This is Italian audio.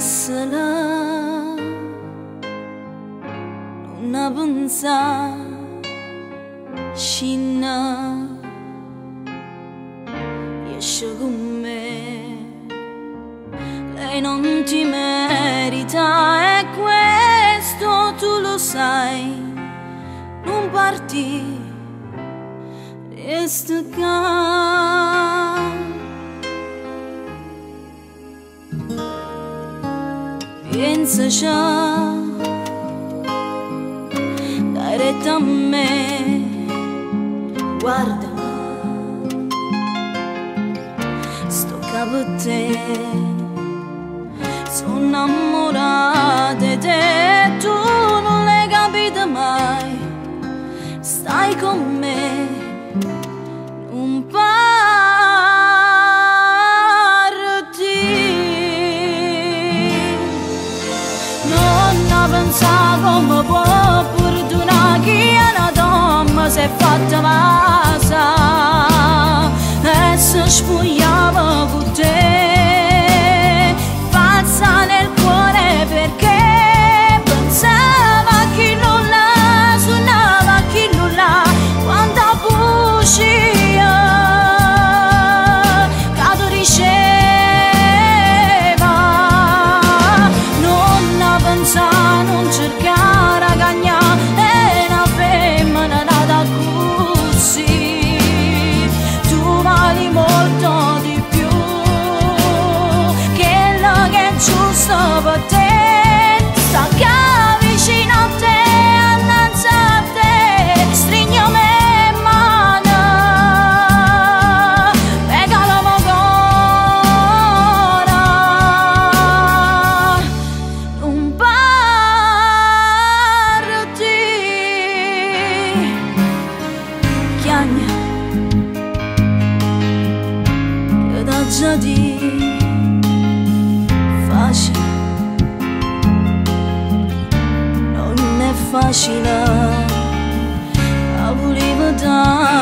passala una pensa scina esce con me, lei non ti merita e questo tu lo sai, non parti, resta qua. Pensaci, dai retta a me, guarda, sto capo a te, sono innamorata di te, tu non l'hai capito mai, stai con me, non pensa come può perdonare chi è una donna si è fatta massa e si spogliava con te, pazza nel cuore perché pensava a chi non la suonava, a chi non la quanta bugia che tu diceva, non pensa non cercare a cagnare è una femmina nata così, tu vali molto di più che lo che è giusto per te, sta qua vicino a te, annanzi a te, stringiami in mano, regalami ancora, non chiagna, io da già di facile, non è facile, la volevo dare.